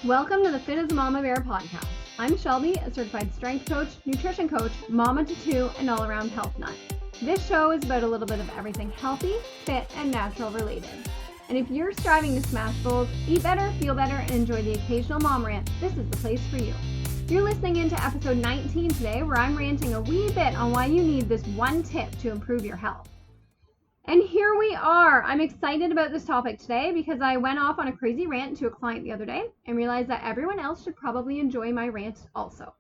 Welcome to the Fit as a Mama Bear podcast. I'm Shelby, a certified strength coach, nutrition coach, mama to two, and all-around health nut. This show is about a little bit of everything healthy, fit, and natural related. And if you're striving to smash goals, eat better, feel better, and enjoy the occasional mom rant, this is the place for you. You're listening into episode 19 today, where I'm ranting a wee bit on why you need this one tip to improve your health. And here we are. I'm excited about this topic today because I went off on a crazy rant to a client the other day and realized that everyone else should probably enjoy my rant also.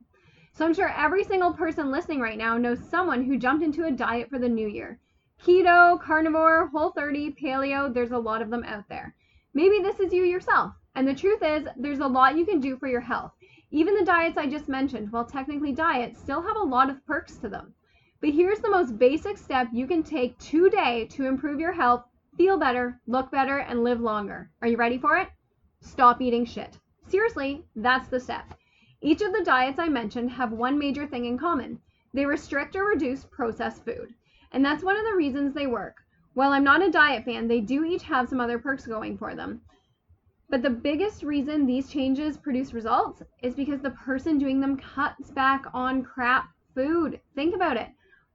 So I'm sure every single person listening right now knows someone who jumped into a diet for the new year. Keto, carnivore, Whole30, paleo, there's a lot of them out there. Maybe this is you yourself. And the truth is, there's a lot you can do for your health. Even the diets I just mentioned, while technically diets, still have a lot of perks to them. But here's the most basic step you can take today to improve your health, feel better, look better, and live longer. Are you ready for it? Stop eating shit. Seriously, that's the step. Each of the diets I mentioned have one major thing in common. They restrict or reduce processed food. And that's one of the reasons they work. While I'm not a diet fan, they do each have some other perks going for them. But the biggest reason these changes produce results is because the person doing them cuts back on crap food. Think about it.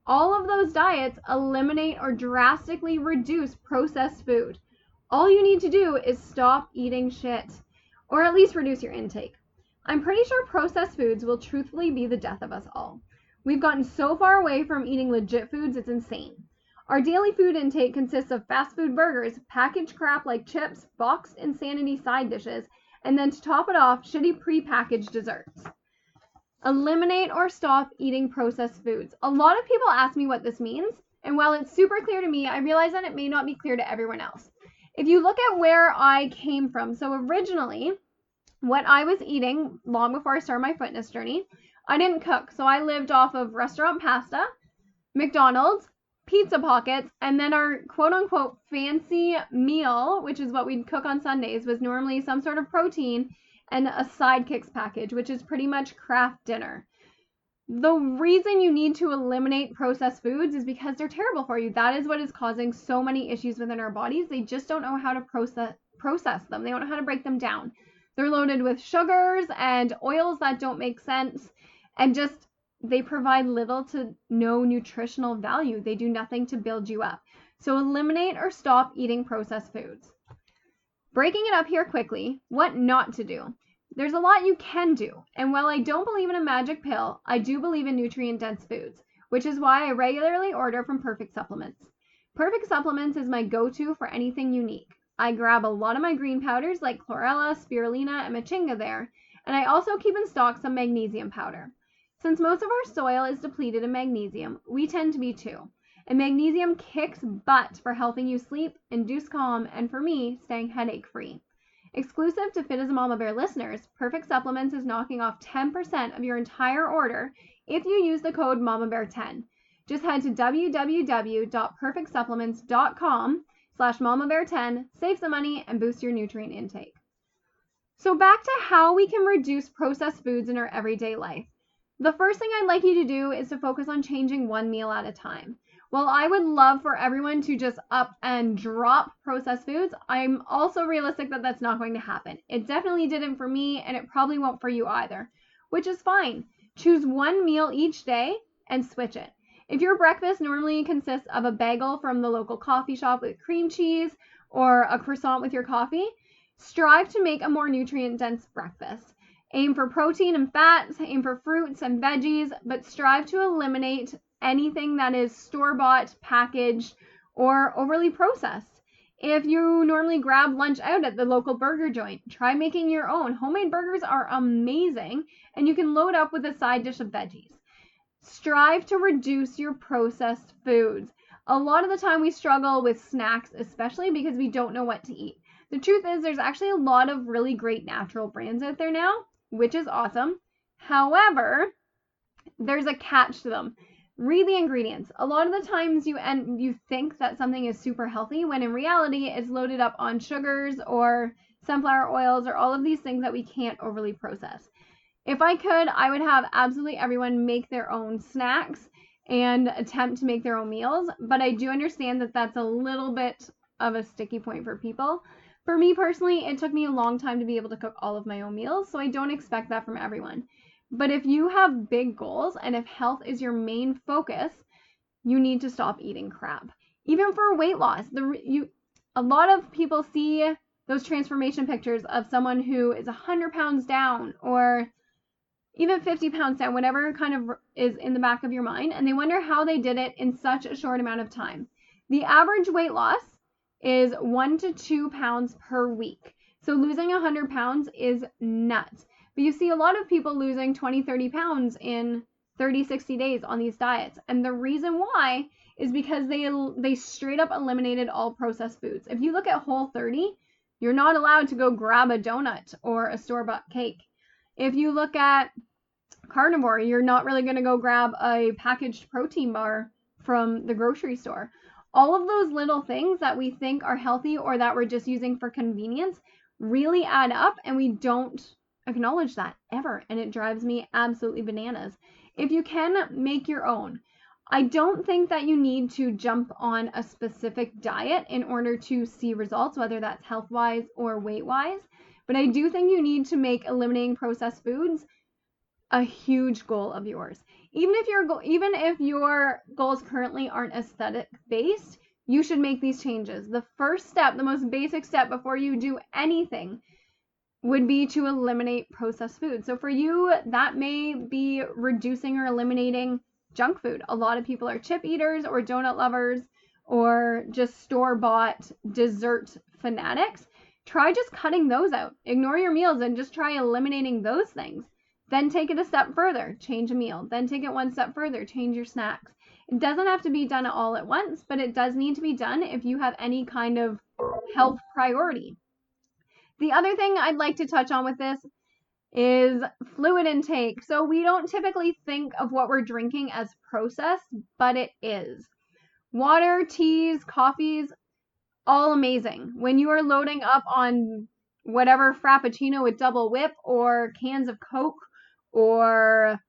All of those diets eliminate or drastically reduce processed food. All you need to do is stop eating shit, or at least reduce your intake. I'm pretty sure processed foods will truthfully be the death of us all. We've gotten so far away from eating legit foods, it's insane. Our daily food intake consists of fast food burgers, packaged crap like chips, boxed insanity side dishes, and then to top it off, shitty pre-packaged desserts. Eliminate or stop eating processed foods. A lot of people ask me what this means, and while it's super clear to me, I realize that it may not be clear to everyone else. If you look at where I came from, so originally, what I was eating long before I started my fitness journey, I didn't cook, so I lived off of restaurant pasta, McDonald's, pizza pockets, and then our quote-unquote fancy meal, which is what we'd cook on Sundays, was normally some sort of protein and a sidekicks package, which is pretty much craft dinner. The reason you need to eliminate processed foods is because they're terrible for you. That is what is causing so many issues within our bodies. They just don't know how to process them. They don't know how to break them down. They're loaded with sugars and oils that don't make sense, and just they provide little to no nutritional value. They do nothing to build you up. So eliminate or stop eating processed foods. Breaking it up here quickly, what not to do. There's a lot you can do, and while I don't believe in a magic pill, I do believe in nutrient-dense foods, which is why I regularly order from Perfect Supplements. Perfect Supplements is my go-to for anything unique. I grab a lot of my green powders like chlorella, spirulina, and machinga there, and I also keep in stock some magnesium powder. Since most of our soil is depleted in magnesium, we tend to be too. And magnesium kicks butt for helping you sleep, induce calm, and for me, staying headache-free. Exclusive to Fit as a Mama Bear listeners, Perfect Supplements is knocking off 10% of your entire order if you use the code MamaBear10. Just head to www.perfectsupplements.com/MamaBear10, save some money, and boost your nutrient intake. So back to how we can reduce processed foods in our everyday life. The first thing I'd like you to do is to focus on changing one meal at a time. While I would love for everyone to just up and drop processed foods, I'm also realistic that that's not going to happen. It definitely didn't for me, and it probably won't for you either, which is fine. Choose one meal each day and switch it. If your breakfast normally consists of a bagel from the local coffee shop with cream cheese or a croissant with your coffee, strive to make a more nutrient-dense breakfast. Aim for protein and fats, aim for fruits and veggies, but strive to eliminate anything that is store-bought, packaged, or overly processed. If you normally grab lunch out at the local burger joint, try making your own. Homemade burgers are amazing, and you can load up with a side dish of veggies. Strive to reduce your processed foods. A lot of the time we struggle with snacks, especially because we don't know what to eat. The truth is there's actually a lot of really great natural brands out there now, which is awesome. However, there's a catch to them. Read the ingredients. A lot of the times you think that something is super healthy when in reality it's loaded up on sugars or sunflower oils or all of these things that we can't overly process. If I could, I would have absolutely everyone make their own snacks and attempt to make their own meals, but I do understand that that's a little bit of a sticky point for people. For me personally, it took me a long time to be able to cook all of my own meals, so I don't expect that from everyone. But if you have big goals and if health is your main focus, you need to stop eating crap. Even for weight loss, a lot of people see those transformation pictures of someone who is 100 pounds down or even 50 pounds down, whatever kind of is in the back of your mind, and they wonder how they did it in such a short amount of time. The average weight loss is 1 to 2 pounds per week. So losing 100 pounds is nuts. But you see a lot of people losing 20, 30 pounds in 30, 60 days on these diets. And the reason why is because they straight up eliminated all processed foods. If you look at Whole30, you're not allowed to go grab a donut or a store-bought cake. If you look at carnivore, you're not really going to go grab a packaged protein bar from the grocery store. All of those little things that we think are healthy or that we're just using for convenience really add up, and we don't acknowledge that ever, and it drives me absolutely bananas. If you can, make your own. I don't think that you need to jump on a specific diet in order to see results, whether that's health-wise or weight-wise, but I do think you need to make eliminating processed foods a huge goal of yours. Even if your goals currently aren't aesthetic based, you should make these changes. The first step, the most basic step before you do anything, would be to eliminate processed food. So for you, that may be reducing or eliminating junk food. A lot of people are chip eaters or donut lovers or just store-bought dessert fanatics. Try just cutting those out. Ignore your meals and just try eliminating those things. Then take it a step further, change a meal. Then take it one step further, change your snacks. It doesn't have to be done all at once, but it does need to be done if you have any kind of health priority. The other thing I'd like to touch on with this is fluid intake. So we don't typically think of what we're drinking as processed, but it is. Water, teas, coffees, all amazing. When you are loading up on whatever Frappuccino with double whip or cans of Coke or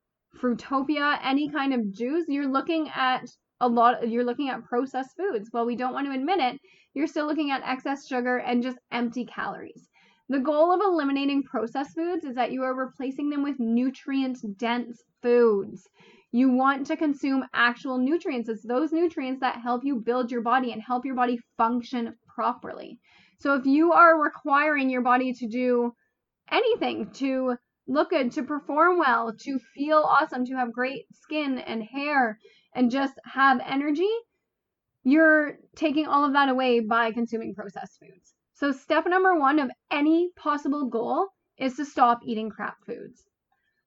Fruitopia, any kind of juice, you're looking at processed foods. While we don't want to admit it, you're still looking at excess sugar and just empty calories. The goal of eliminating processed foods is that you are replacing them with nutrient-dense foods. You want to consume actual nutrients. It's those nutrients that help you build your body and help your body function properly. So if you are requiring your body to do anything, to look good, to perform well, to feel awesome, to have great skin and hair, and just have energy, you're taking all of that away by consuming processed foods. So step number 1 of any possible goal is to stop eating crap foods.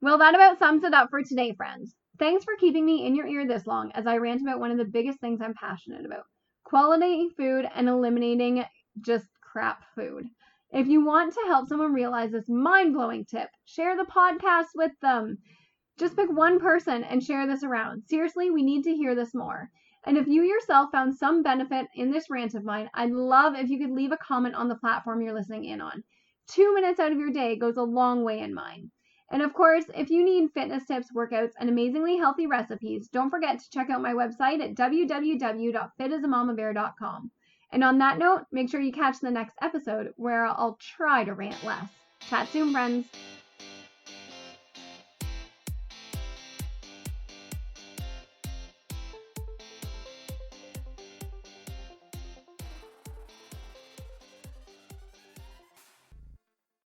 Well, that about sums it up for today, friends. Thanks for keeping me in your ear this long as I rant about one of the biggest things I'm passionate about: quality food and eliminating just crap food. If you want to help someone realize this mind-blowing tip, share the podcast with them. Just pick one person and share this around. Seriously, we need to hear this more. And if you yourself found some benefit in this rant of mine, I'd love if you could leave a comment on the platform you're listening in on. 2 minutes out of your day goes a long way in mine. And of course, if you need fitness tips, workouts, and amazingly healthy recipes, don't forget to check out my website at www.fitasmamabear.com. And on that note, make sure you catch the next episode where I'll try to rant less. Chat soon, friends.